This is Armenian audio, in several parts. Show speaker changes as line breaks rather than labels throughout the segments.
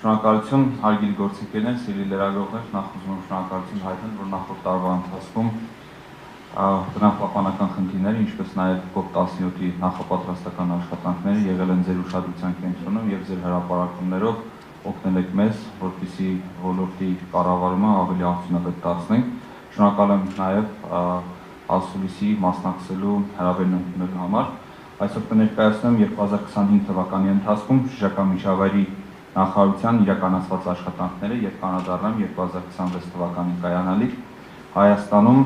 Շնորհակալություն հարգելի գործընկերներ, սիրելի լրագրողներ, նախ ուզում եմ շնորհակալություն հայտնել, որ նախորդ տարվա ընթացքում բնապահպանական խնդիրները, ինչպես նաև COP17-ի նախապատրաստական աշխատանքները եղել են ձեր ուշադրության կենտրոնում եւ ձեր հրապարակումներով օգնել եք մեզ, որպեսզի ոլորտի կառավարումը ավելի արդյունավետ դարձնենք։ Շնորհակալ եմ նաև ասուլիսի մասնակցելու հրավերն ընդունելու համար։ Այսօր կներկայացնեմ 2025 թվականի ընթացքում շրջակա միջավայրի նախարարության իրականացված աշխատանքները եւ կանադառնամ 2026 թվականի կայանալիք Հայաստանում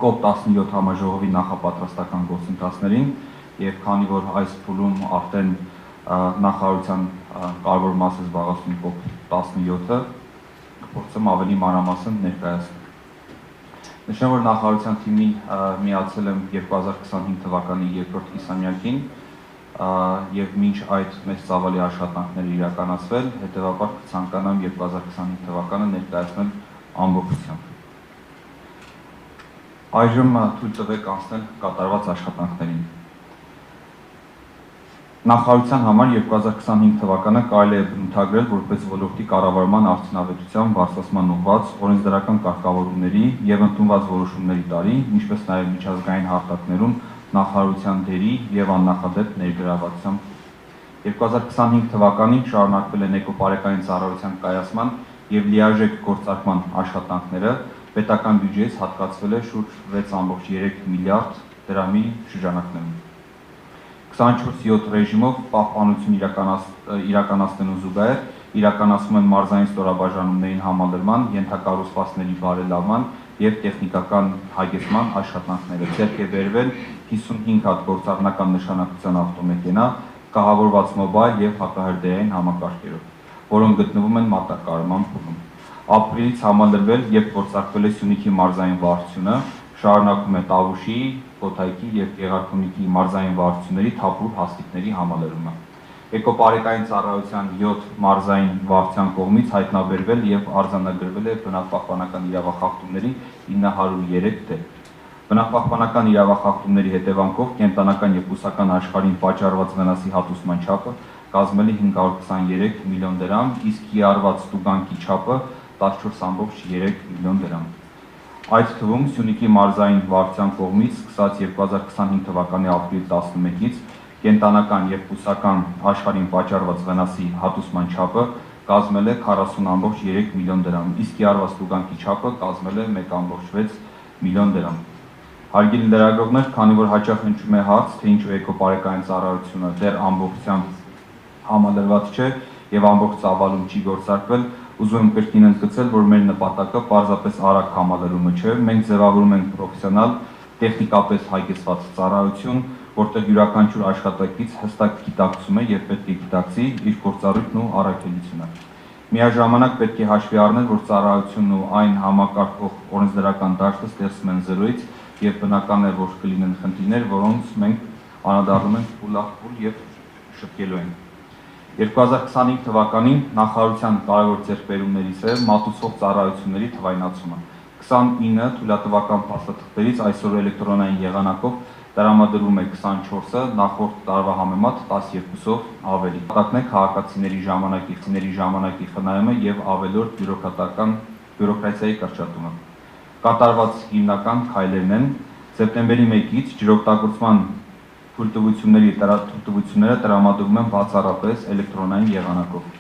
COP17 համաժողովի նախապատրաստական գործընթացներին եւ քանի որ այս փուլում արդեն նախարարության կարևոր մասը զբաղեցնում COP17-ը կփորձեմ ավելի մանրամասն ներկայացնել։ Նշեմ, որ նախարարության թիմին միացել եմ 2025 թվականի երկրորդ կիսամյակին եւ մինչ այդ մեծ ծավալի աշխատանքներ իրականացվել, հետեւաբար կցանկանամ 2025 թվականը ներկայացնել ամբողջությամբ։ Այժմ թույլ տվեք անցնել կատարված աշխատանքներին։ Նախարարության համար 2025 թվականը կարելի է բնութագրել որպես ոլորտի կառավարման արդյունավետության բարձրացման ուղղված օրենսդրական կարգավորումների եւ ընդունված որոշումների տարի, ինչպես նաեւ միջազգային հարթակներում նախարարության դերի եւ աննախադեպ ներգրավվածությամբ 2025 թվականին շարունակվել են էկոպարեկային ծառայության կայացման եւ լիարժեք գործարկման աշխատանքները, պետական բյուջեից հատկացվել է շուրջ 6.3 միլիարդ դրամի շրջանակներում։ 24/7 ռեժիմով պահպանություն իրականացնելու զուգահեռ իրականացում են մարզային ստորաբաժանումներին համալրման, ենթակառուցվածքների բարելավման եւ տեխնիկական հագեցման աշխատանքները։ Ձեռք է բերվել 55 հատ գործառնական նշանակության ավտոմեքենա, կահավորված մոբայլ եւ հակահրդեհային համակարգերով, որոնք գտնվում են մատակարարման փուլում։ Ապրիլից համալրվել եւ գործարկվել է Սյունիքի մարզային վարչությունը, շարունակում է Տավուշի, Կոթայքի եւ Գեղարքունիքի մարզային վարչությունների թափուր հաստիկների համալրումը։ Էկոպարեկային ծառայության 7 մարզային վարչության կողմից հայտնաբերվել եւ արձանագրվել է բնապահպանական իրավախախտումների 903 դեպք։ Բնապահպանական իրավախախտումների հետևանքով կենտանական եւ բուսական աշխարհին պատճառված վնասի հատուցման չափը կազմել է 523 միլիոն դրամ, իսկ կիրառված տուգանքի չափը 14.3 միլիոն դրամ։ Այդ թվում Սյունիքի մարզային վարչության կողմից սկսած 2025 թվականի ապրիլ 11-ից կենտանական եւ բուսական աշխարհին պատճառված վնասի հատուցման չափը կազմել է 40.3 միլիոն դրամ, իսկ կիրառված տուգանքի չափը կազմել է 1.6 միլիոն դրամ։ Հարգելի լրագրողներ, քանի որ հաճախ հնչում է հարց, թե ինչու էկոպարեկային ծառայությունը դեռ ամբողջությամբ համալրված չէ եւ ամբողջ ծավալում չի գործարկվել, ուզում եմ կրկին ընդգծել, որ մեր նպատակը պարզապես արագ համալրումը չէ, մենք ձևավորում ենք պրոֆեսիոնալ, տեխնիկապես հագեցված ծառայություն, որտեղ յուրաքանչյուր աշխատակից հստակ գիտակցում է եւ պետք է գիտակցի իր գործառույթն ու առաքելությունը։ Միաժամանակ պետք է հաշվի առնել, որ ծառայությունն ու այն համակարգող օրենսդրական դաշտը ստեղծում են զրոյից եւ բնական է, որ կլինեն խնդիրներ, որոնց մենք անդրադառնում ենք փուլախփուլ եւ շտկելու ենք։ 2025 թվականին նախարարության կարևոր ձեռքբերումներից է մատուցող ծառայությունների թվայնացումը։ 29 թույլատվական փաստաթղթերից այսօր էլեկտրոնային եղանակով տրամադրվում է 24-ը, նախորդ տարվա համեմատ 12-ով ավելի։ Նպատակն է քաղաքացիների ժամանակի խնայումը եւ ավելորդ բյուրոկրատիայի կրճատումը։ Կատարված հիմնական քայլերն են սեպտեմբերի 1-ից ջրօգտագործման թույլտվությունները տրամադրվում են բացառապես էլեկտրոնային եղանակով։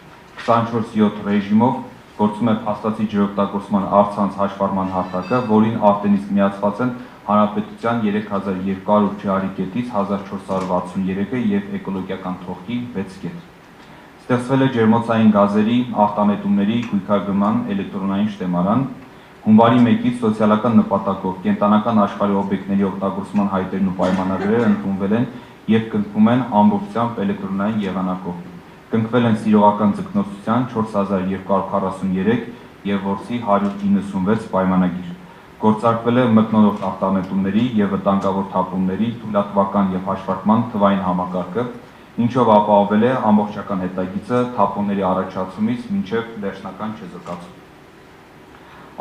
24/7 ռեժիմով գործում է փաստացի ջրօգտագործման առցանց հաշվառման հարթակը, որին արտենից միացված են Հանրապետության 3200 ջրարի կետից 1463-ը եւ էկոլոգիական թողքի 6 կետ։ Ստեղծվել է ջերմոցային գազերի արտանետումների գույքագրման էլեկտրոնային շտեմարան։ Հունվարի 1-ից սոցիալական նպատակով կենտանական աշխարհի օբյեկտների օգտագործման հայտերն ու պայմանագրերը ընդունվել են եւ կնքվում են ամբողջությամբ էլեկտրոնային եղանակով։ Կնքվել են սիրողական ձգնորսության 4243 եւ որսի 196 պայմանագիր։ Գործարկվել է մթնոլորտ արտանետումների եւ վտանգավոր թափոնների թույլատվական եւ հաշվարկման թվային համակարգը, ինչով ապահովել է ամբողջական հետագիծը թափոնների առաջացումից մինչեւ վերջնական չեզոքացում։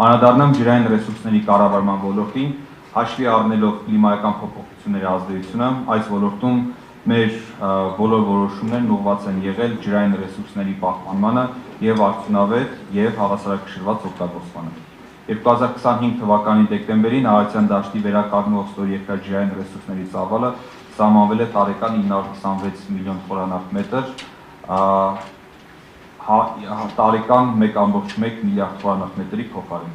Անդրադառնամ ջրային ռեսուրսների կառավարման ոլորտին, հաշվի առնելով կլիմայական փոփոխությունների ազդեցությունը, այս ոլորտում մեր բոլոր որոշումներն ուղղված են եղել ջրային ռեսուրսների պահպանմանը եւ արդյունավետ եւ հավասարակշռված օգտագործմանը։ 2025 թվականի դեկտեմբերին Արարատյան դաշտի վերականգնող ստորերկրյա ջրային ռեսուրսների ծավալը սահմանվել է տարեկան 926 միլիոն խորանարդ մետր, տարեկան 1.1 միլիարդ խորանարդ մետրի փոխարեն։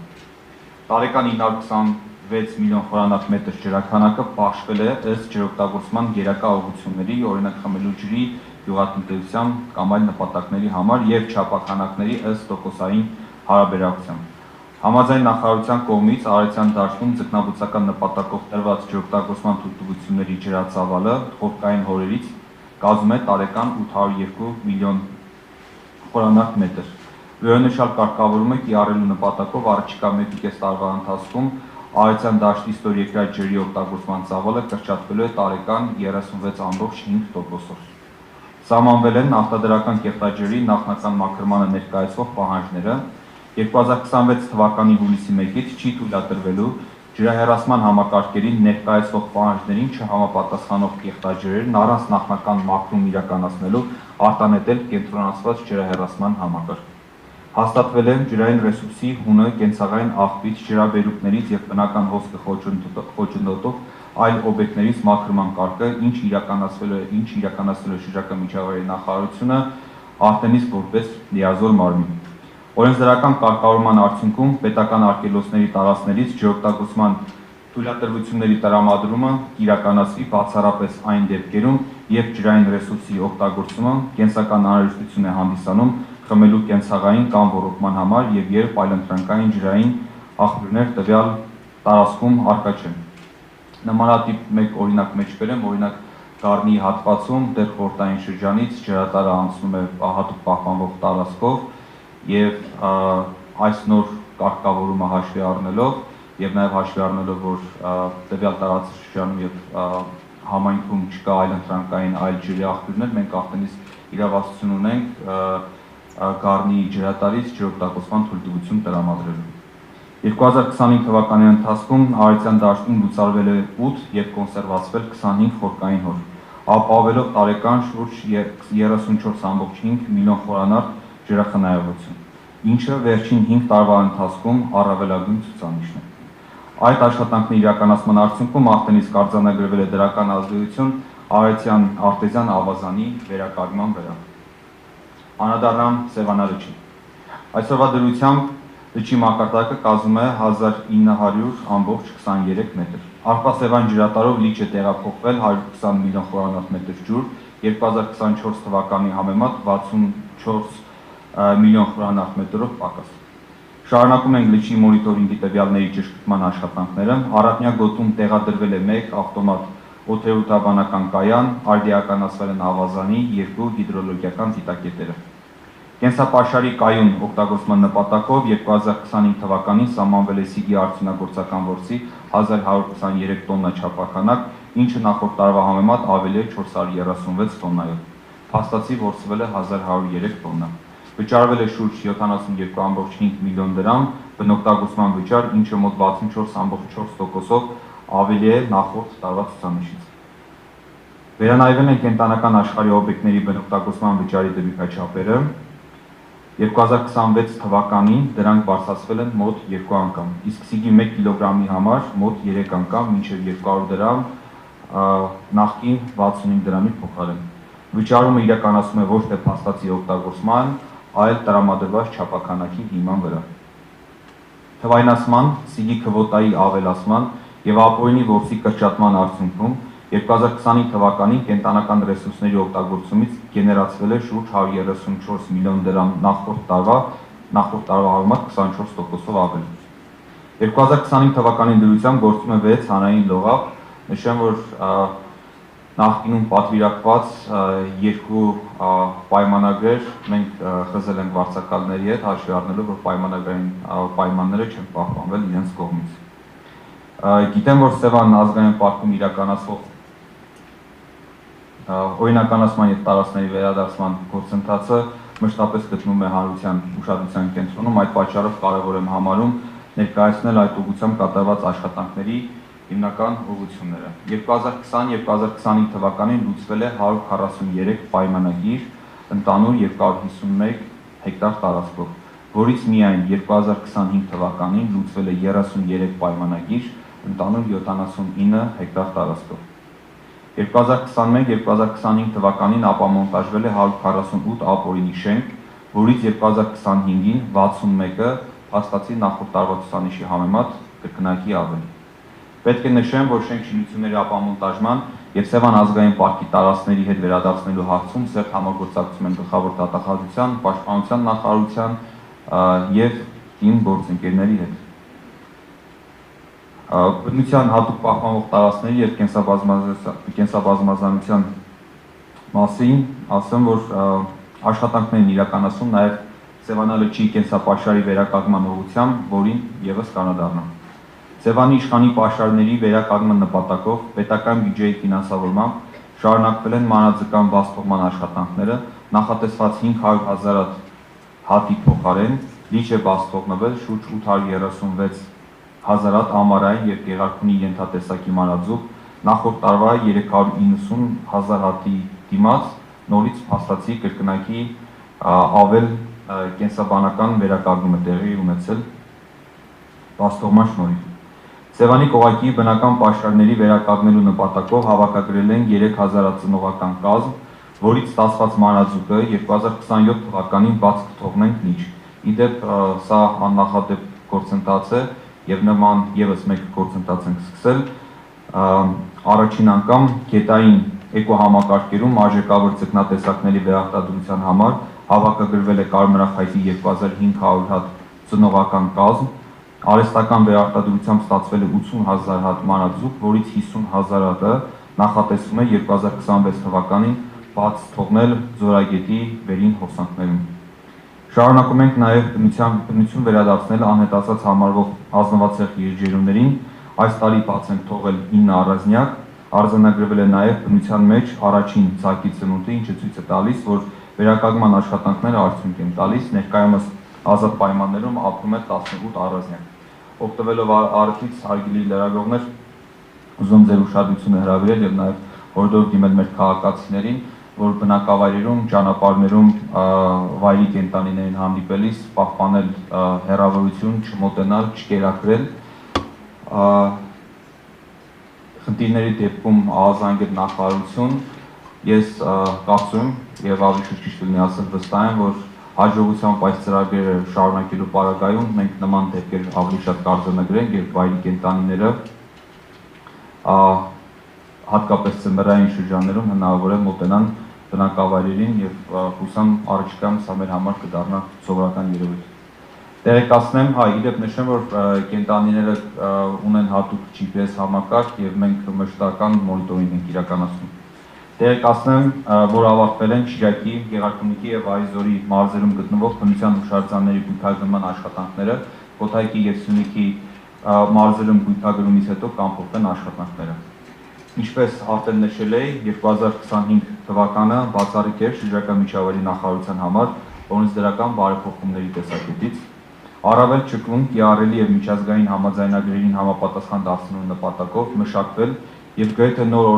Տարեկան 926 միլիոն խորանարդ մետր ջրաքանակը պահպանվել է ըստ ջրօգտագործման գերակա ուղղությունների, օրինակ խմելու ջրի, գյուղատնտեսության կամ այլ նպատակների համար եւ չափաքանակների ըստ տոկոսային հարաբերակցության։ Համաձայն նախարարության կողմից Արարատյան դաշտում ձկնաբուծական նպատակով տրված ջրօգտագործման թույլտվությունների ջրածավալը խորքային հորերից կազմում է տարեկան 802 միլիոն խորանարդ մետր։ Վերոնշյալ կարգավորումը կիրառելու նպատակով առաջիկա 1.5 տարվա ընթացքում Արարատյան դաշտի ստորերկրյա ջրի օգտագործման ծավալը կրճատվելու է տարեկան 36.5%-ով։ Սահմանվել են արտադրական կեղտաջրի նախնական մաքրմանը ներկայացվող պահանջները, 2026 թվականի հուլիսի 1-ից չի թույլատրվելու ջրահեռացման համակարգերին ներկայացվող պահանջներին չհամապատասխանող կեղտաջրերն առանց նախնական մաքրում իրականացնելու արտանետել կենտրոնացված ջրահեռացման համակարգ։ Հաստատվել է ջրային ռեսուրսի հունը կենցաղային աղբից, ջրաբերուկներից եւ բնական հոսքը խոչընդոտող այլ օբյեկտներից մաքրման կարգը, ինչ իրականացվել է շրջակա միջավայրի նախարարությունը արտենից որպես լիազոր մարմին։ Օրենսդրական կարգավորման արդյունքում պետական արգելոցների տարածքներից ջրօգտագործման թույլատրությունների տրամադրումը կիրականացվի բացառապես այն դեպքերում, երբ ջրային ռեսուրսի օգտագործումը կենսական անհրաժեշտություն է հանդիսանում խմելու կենցաղային կամ ոռոգման համար եւ երբ այլընտրանքային ջրային աղբյուրներ տվյալ տարածքում առկա չեն։ Նմանատիպ մեկ օրինակ մեջ բերեմ, օրինակ Գառնիի հատվածում դեռ խորհրդային շրջանից ջրատարը անցնում է հատուկ պահպանվող տարածքով եւ այս նոր կարգավորումը հաշվի առնելով եւ նաեւ հաշվի առնելով, որ տվյալ տարածաշրջանում եւ համայնքում չկա այլընտրանքային այլ ջրի աղբյուրներ, մենք արդեն իրավասություն ունենք Գառնիի ջրատարից ջրօգտագործման թույլտվություն տրամադրելու։ 2025 թվականի ընթացքում Արարատյան դաշտում լուծարվել է 8 եւ կոնսերվացվել 25 խորքային հոր, ապահովելով տարեկան շուրջ 34.5 միլիոն խորանարդ ջրախնայողություն, ինչը վերջին 5 տարվա ընթացքում առավելագույն ցուցանիշն է։ Այդ աշխատանքների իրականացման արդյունքում արդեն իսկ արձանագրվել է դրական ազդեցություն Արարատյան արտեզյան ավազանի վերակարգման վրա։ Անդրադառնամ Սևանա լճին։ Այսօրվա դրությամբ լճի մակարդակը կազմում է 1900.23 մետր։ Արփասևան ջրատարով լիճը տեղափոխվել 120 միլիոն խորանարդ մետր ջուր, 2024 թվականի համեմատ 64 միլիոն խորանարդ մետրով պակաս։ Շարունակում ենք լճի մոնիտորինգի տվյալների ճշգրտման աշխատանքները։ Առատնյա գոտում տեղադրվել է 1 ավտոմատ օդերուտաբանական կայան, արդիականացվել են ավազանի 2 հիդրոլոգիական դիտակետերը։ Կենսապաշարի կայուն օգտագործման նպատակով 2025 թվականին սահմանվել է Սիգի արդյունագործական որսի 1123 տոննա չափականակ, ինչը նախորդ տարվա համեմատ ավելի է 436 տոննայով։ Փաստացի որսվել է 1103 տոննա։ Վճարվել է շուրջ 72.5 միլիոն դրամ բնօգտագործման վճար, ինչը մոտ 64.4%-ով ավելի է նախորդ տարվա ցուցանիշից։ Վերանայվել են կենտրոնական աշխարհի օբյեկտների բնօգտագործման վճարի դեպքաչափերը։ 2026 թվականին դրանք բարձրացվել են մոտ 2 անգամ, իսկ Սիգի 1 կիլոգրամի համար մոտ 3 անգամ, մինչև 200 դրամ նախկին 65 դրամի փոխարեն։ Վճարումը իրականացում է ոչ թե փաստացի օգտագործման, այլ տրամադրված չափականակի հիման վրա։ Թվայնացման, Սիգի քվոտայի ավելացման եւ ապօրինի որսի կրճատման արդյունքում 2025 թվականին կենտրոնական ռեսուրսների օգտագործումից գեներացվել է շուրջ 134 միլիոն դրամ նախորդ տարվա համեմատ 24%-ով ավելի։ 2025 թվականի դրությամբ գործում է 6 հանրային լողափ, նշեմ, որ նախկինում պատվիրակված 2 պայմանագրեր մենք խզել ենք վարձակալների հետ, հաշվի առնելով, որ պայմանագրային պայմանները չեն պահպանվել իրենց կողմից։ Գիտեմ, որ Սևան ազգային պարկում իրականացվող օրինականացման եւ տարածքների վերադարձման գործընթացը մշտապես գտնվում է հանրության ուշադրության կենտրոնում, այդ պատճառով կարևոր եմ համարում ներկայացնել այդ ուղղությամբ կատարված աշխատանքների հիմնական ուղղությունները։ 2020-2025 թվականին լուծվել է 143 պայմանագիր ընդանուր 251 հեկտար տարածքով, որից միայն 2025 թվականին լուծվել է 33 պայմանագիր ընդանուր 79 հեկտար տարածքով։ 2021-2025 թվականին ապամոնտաժվել է 148 ապօրինի շենք, որից 2025-ին 61-ը փաստացի նախորդ տարվա ցուցանիշի համեմատ կրկնակի ավելի։ Պետք է նշեմ, որ շենք շինությունների ապամոնտաժման եւ Սևան ազգային պարկի տարածքների հետ վերադարձնելու հարցում սերտ համագործակցում են գլխավոր դատախազության, պաշտպանության նախարարության եւ թիմ գործընկերների հետ։ Բնության հատուկ պահպանող տարածքների եւ կենսաբազմազանության մասին ասեմ, որ աշխատանքներն իրականացում նաեւ Սևանալրջի կենսապաշարի վերականգնման ուղղությամբ, որին եւս կանադառնամ։ Սևանի իշխանի պաշարների վերականգնման նպատակով պետական բյուջեի ֆինանսավորմամբ շարունակվել են մանրաձգան բացթողման աշխատանքները, նախատեսված 500,000 հատի փոխարեն լիճ է բացթողնվել շուրջ 836,000 հատ ամառային եւ գեղարքունի ենթատեսակի մանրաձուկ, նախորդ տարվա 390,000 հատի դիմաց նորից փաստացի կրկնակի ավել կենսաբանական վերականգնում է տեղի ունեցել բացթողման շնորհիվ։ Սևանի կողակի բնական պաշարների վերականգնելու նպատակով հավաքագրել են 3000 ծնողական կազմ, որից ստացված մանրաձուկը 2027 թվականին բաց կթողնենք լիճ։ Իդեպ սա աննախադեպ գործընթաց է եւ նման եւս մեկ գործընթաց ենք սկսել։ Առաջին անգամ գետային էկոհամակարգերում արժեքավոր ձկնատեսակների վերարտադրության համար հավաքագրվել է կարմրախայտի 2500 հատ ծնողական կազմ, արհեստական վերարտադրությամբ ստացվել է 80,000 հատ մանրաձուկ, որից 50,000 հատը նախատեսվում է 2026 թվականին բաց թողնել Ձորագետի վերին հոսանքներում։ Շարունակում ենք նաև բնություն վերադարձնել անհետացած համարվող ազնվացեղ եղջերուներին, այս տարի բաց ենք թողել 9 առանձնյակ, արձանագրվել է նաև բնության մեջ առաջին ցակի ծնունդը, ինչը ցույց է տալիս, որ վերականգնման աշխատանքները արդյունք են տալիս, ներկայումս ազատ պայմաններում ապրում է 18 առանձնյակ։ Օգտվելով առիթից հարգելի լրագրողներ, ուզում ձեր ուշադրությունը հրավիրել եւ նաեւ հորդոր դիմել մեր քաղաքացիներին, որ բնակավայրերում, ճանապարհներում վայրի կենդանիներին հանդիպելիս պահպանել հեռավորություն, չմոտենալ, չկերակրել, խնդիրների դեպքում ահազանգել նախարարություն։ Ես կարծում եւ ավելի շուտ լինի ասել վստահ եմ, որ հաջողությամբ այս ծրագրերը շարունակելու պարագայում մենք նման դեպքեր ավելի շատ կարձանագրենք եւ վայրի կենդանիները հատկապես ծմբերային շրջաններում հնարավոր է մոտենան բնակավայրերին եւ հուսամ առաջիկայում սա մեր համար կդառնա սովորական երևույթ։ Տեղեկացնեմ, իդեպ նշեմ, որ կենդանիները ունեն հատուկ GPS համակարգ եւ մենք մշտական մոնիտորինգ ենք իրականացնում։ Տեղեկացնեմ, որ ավարտվել են Շիրակի, Գեղարքունիքի եւ Այզորի մարզերում գտնվող բնության հուշարձանների բույթագրման աշխատանքները, Կոթայքի եւ Սյունիքի մարզերում բույթագրումից հետո կանփոխվեն աշխատանքները։ Ինչպես արդեն նշել էի, 2025 թվականը բացառիկ էր շրջակա միջավայրի նախարարության համար օրենսդրական բարեփոխումների տեսակետից, առավել ճկուն, կիրառելի եւ միջազգային համաձայնագրերին համապատասխան դարձնելու նպատակով մշակվել եւ գրեթե նոր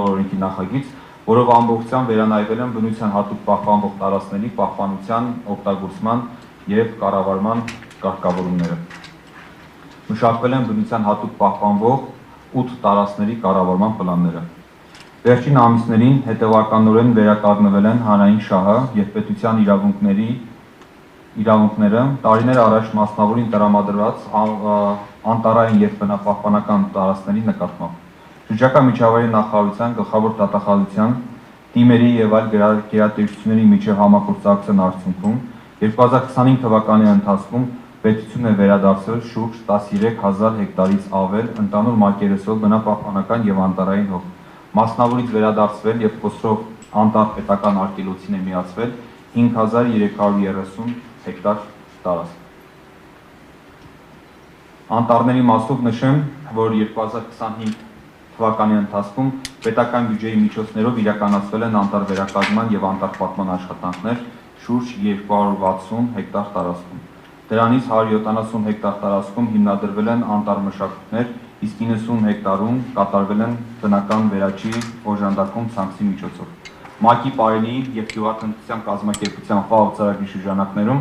օրենքի նախագիծ, որով ամբողջությամբ վերանայվել են բնության հատուկ պահպանվող տարածքների պահպանության, օգտագործման եւ կառավարման կարգավորումները։ Մշակվել են բնության հատուկ պահպանվող 8 տարածքների կառավարման պլանները։ Վերջին ամիսներին հետևականորեն վերականգնվել են հանրային շահը եւ պետության իրավունքները տարիներ առաջ մասնավորին տրամադրված անտառային եւ բնապահպանական տարածքների նկատմամբ։ Շրջակա միջավայրի նախարարության, գլխավոր դատախազության, թիմերի եւ այլ գերատեսչությունների միջև համագործակցության արդյունքում 2025 թվականի ընթացքում պետություն է վերադարձրել շուրջ 13000 հեկտարից ավել ընդանուր մակերեսով բնապահպանական եւ անտառային հող։ Մասնավորից վերադարձվել եւ Խոսրով անտառ պետական արգելոցին է միացվել 5330 հեկտար տարածք։ Անտառների մասով նշեմ, որ 2025 թվականի ընթացքում պետական բյուջեի միջոցներով իրականացվել են անտառ վերականգնման եւ անտառ պատման աշխատանքներ շուրջ 260 հեկտար տարածքում։ Դրանից 170 հեկտար տարածքում հիմնադրվել են անտառ մշակույթներ իսկ 90 հեկտարում կատարվել են բնական վերաճի օժանդակում ցանքսի միջոցով։ ՄԱԿ-ի պարենի և գյուղատնտեսության կազմակերպության FAO ծրագրի շրջանակներում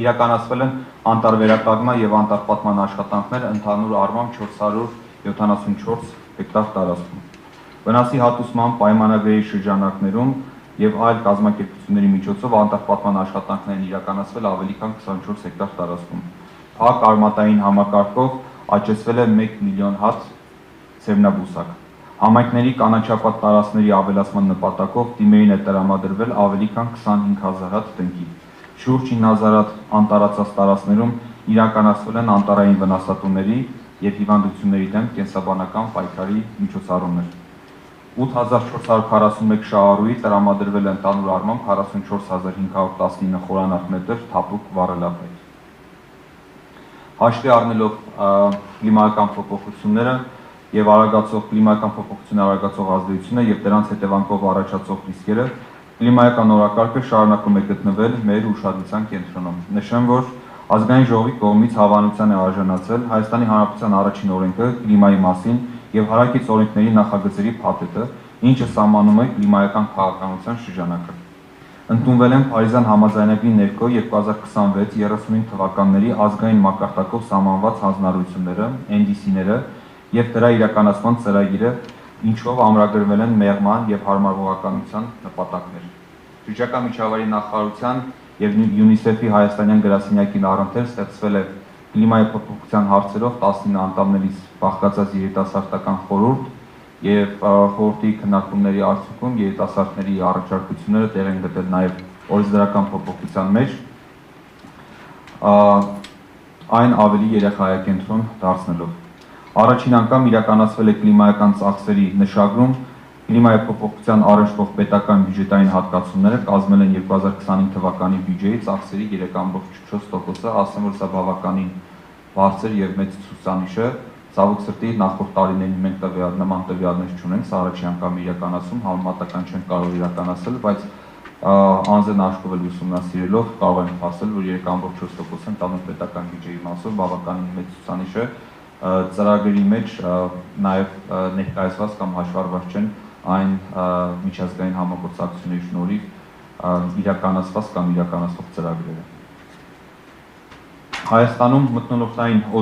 իրականացվել են անտառվերականգնման և անտառպատման աշխատանքներ ընդհանուր առմամբ 474 հեկտար տարածքում։ Վնասի հատուցման պայմանագրերի շրջանակներում և այլ կազմակերպությունների միջոցով անտառպատման աշխատանքներ են իրականացվել ավելի քան 24 հեկտար տարածքում։ Փակ արմատային համակարգով աճեցվել է 1 միլիոն հատ սերմնաբուսակ։ Համայնքների կանաչապատ տարածքների ավելացման նպատակով թիմերին է տրամադրվել ավելի քան 25,000 հատ տնկի։ Շուրջ 9,000 հատ անտառացած տարածքներում իրականացվել են անտառային վնասատուների և հիվանդությունների դեմ կենսաբանական պայքարի միջոցառումներ։ 8441 շահառուի տրամադրվել է ընդհանուր առմամբ 44519 խորանարդ մետր թափուկ վառելափայտ։ Հաշվի առնելով կլիմայական փոփոխությունները և կլիմայական փոփոխությունների արագացող ազդեցությունը և դրանց հետևանքով առաջացող ռիսկերը, կլիմայական օրակարգը շարունակում է գտնվել մեր ուշադրության կենտրոնում։ Նշեմ, որ Ազգային ժողովի կողմից հավանության է արժանացել Հայաստանի Հանրապետության առաջին օրենքը կլիմայի մասին և հարակից օրենքների նախագծերի փաթեթը, ինչը սահմանում է կլիմայական քաղաքականության շրջանակը։ Ընդունվել են Փարիզյան համաձայնագրի ներքո 2026-35 թվականների ազգային մակարդակով սահմանված հանձնառությունները, NDC-ները և դրա իրականացման ծրագիրը, ինչով ամրագրվել են մեղման և հարմարվողականության նպատակներ։ Շրջակա միջավայրի նախարարության և UNICEF-ի հայաստանյան գրասենյակին առընթեր ստեղծվել է կլիմայի փոփոխության հարցերով 19 անդամներից բաղկացած երիտասարդական խորհուրդ և խորհրդի քննարկումների արդյունքում երիտասարդների առաջարկությունները տեղ են գտել նաև օրենսդրական փոփոխության մեջ, այն ավելի երեխայակենտրոն դարձնելով։ Առաջին անգամ իրականացվել է կլիմայական ծախսերի նշագրում, կլիմայի փոփոխության առնչվող պետական բյուջետային հատկացումները կազմել են 2025 թվականի բյուջեի ծախսերի 3,4%-ը, ասեմ, որ սա բավականին բարձր և մեծ ցուցանիշ է։ Ցավոք սրտի նախորդ տարիներին մենք նման տվյալներ չունենք, սա առաջին անգամ իրականացում, համեմատական չենք կարող իրականացնել, բայց անձն աշխուվել ուսումնասիրելով կարող ենք ասել, որ 3,4% ընդհանուր պետական բյուջեի մասով բավականին մեծ ցուցանիշ է։ Ծրագրերի մեջ նաև ներկայացված կամ հաշվառված չեն այն միջազգային համագործակցությունների շնորհիվ իրականացված կամ իրականացվող ծրագրերը։ Հայաստանում մթնոլորտային